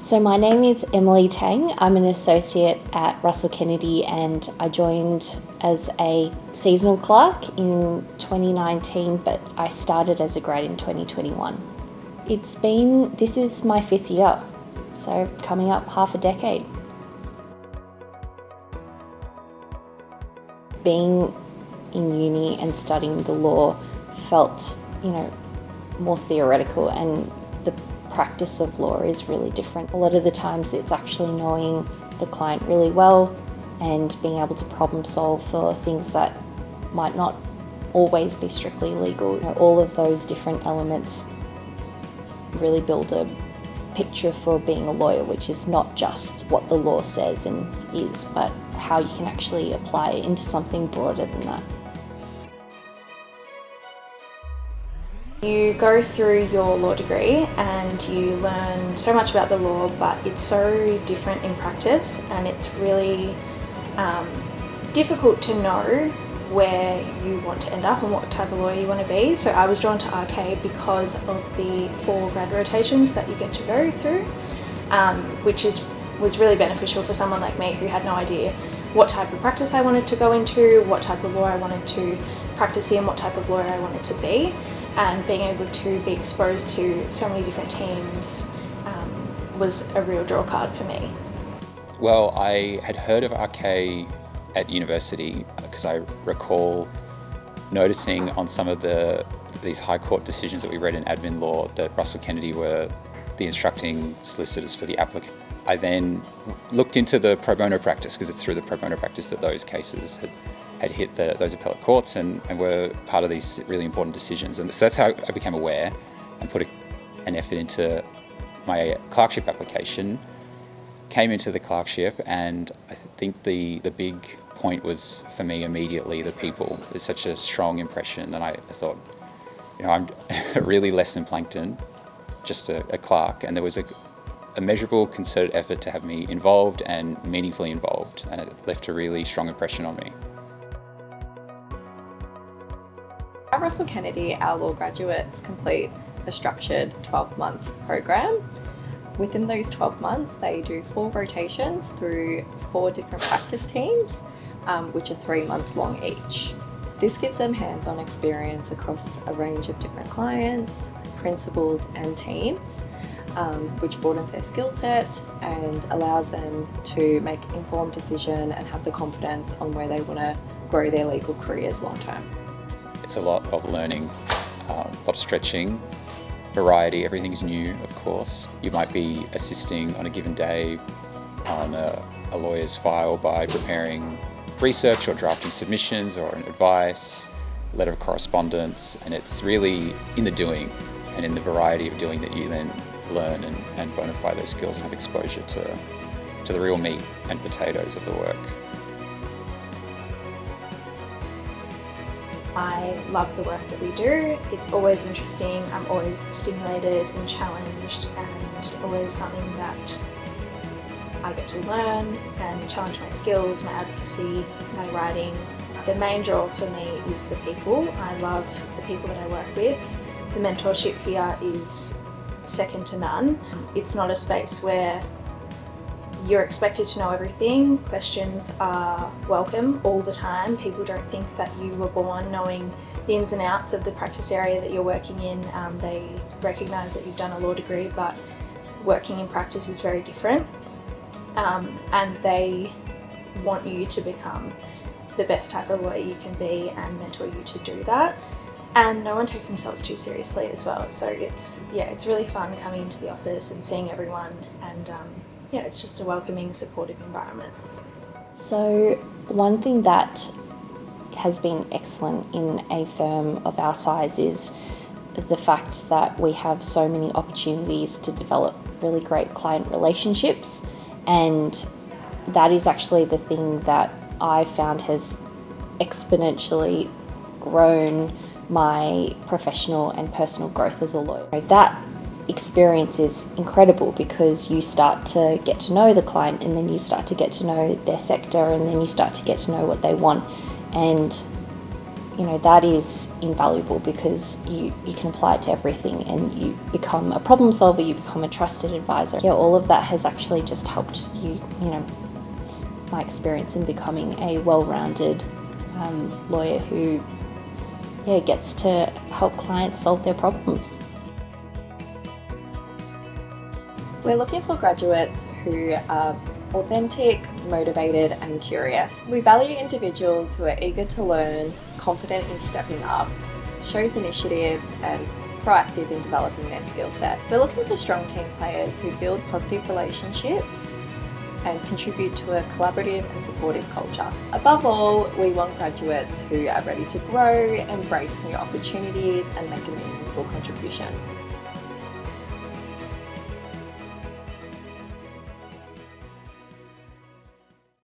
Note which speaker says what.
Speaker 1: So my name is Emily Tang. I'm an associate at Russell Kennedy and I joined as a seasonal clerk in 2019, but I started as a grad in 2021. This is my 5th year, so coming up half a decade. Being in uni and studying the law felt, more theoretical, and the practice of law is really different. A lot of the times it's actually knowing the client really well and being able to problem solve for things that might not always be strictly legal. All of those different elements really build a picture for being a lawyer, which is not just what the law says and is, but how you can actually apply it into something broader than that.
Speaker 2: You go through your law degree and you learn so much about the law, but it's so different in practice, and it's really difficult to know where you want to end up and what type of lawyer you want to be. So I was drawn to allocate because of the 4 grad rotations that you get to go through, which was really beneficial for someone like me who had no idea what type of practice I wanted to go into, what type of law I wanted to practice in, what type of lawyer I wanted to be. And being able to be exposed to so many different teams was a real draw card for me.
Speaker 3: Well, I had heard of RK at university because I recall noticing on some of these High Court decisions that we read in admin law that Russell Kennedy were the instructing solicitors for the applicant. I then looked into the pro bono practice, because it's through the pro bono practice that those cases had hit those appellate courts and were part of these really important decisions. And so that's how I became aware and put an effort into my clerkship application, came into the clerkship, and I think the big point was for me immediately the people. It's such a strong impression, and I thought, I'm really less than plankton, just a clerk, and there was a measurable concerted effort to have me involved and meaningfully involved, and it left a really strong impression on me.
Speaker 4: At Russell Kennedy, our law graduates complete a structured 12-month program. Within those 12 months, they do 4 rotations through 4 different practice teams, which are 3 months long each. This gives them hands-on experience across a range of different clients, principals and teams, which broadens their skill set and allows them to make informed decision and have the confidence on where they want to grow their legal careers long term.
Speaker 3: It's a lot of learning, a lot of stretching, variety, everything's new, of course. You might be assisting on a given day on a lawyer's file by preparing research or drafting submissions or an advice, letter of correspondence, and it's really in the doing and in the variety of doing that you then learn and bona fide those skills and have exposure to the real meat and potatoes of the work.
Speaker 2: I love the work that we do. It's always interesting. I'm always stimulated and challenged, and always something that I get to learn and challenge my skills, my advocacy, my writing. The main draw for me is the people. I love the people that I work with. The mentorship here is second to none. It's not a space where you're expected to know everything. Questions are welcome all the time. People don't think that you were born knowing the ins and outs of the practice area that you're working in. They recognise that you've done a law degree, but working in practice is very different. And they want you to become the best type of lawyer you can be and mentor you to do that. And no one takes themselves too seriously as well. So it's really fun coming into the office and seeing everyone, and it's just a welcoming, supportive environment.
Speaker 1: So one thing that has been excellent in a firm of our size is the fact that we have so many opportunities to develop really great client relationships, and that is actually the thing that I found has exponentially grown my professional and personal growth as a lawyer. That experience is incredible because you start to get to know the client, and then you start to get to know their sector, and then you start to get to know what they want, and that is invaluable because you can apply it to everything and you become a problem solver, you become a trusted advisor. Yeah, all of that has actually just helped my experience in becoming a well-rounded lawyer who gets to help clients solve their problems.
Speaker 4: We're looking for graduates who are authentic, motivated and curious. We value individuals who are eager to learn, confident in stepping up, shows initiative and proactive in developing their skill set. We're looking for strong team players who build positive relationships and contribute to a collaborative and supportive culture. Above all, we want graduates who are ready to grow, embrace new opportunities and make a meaningful contribution.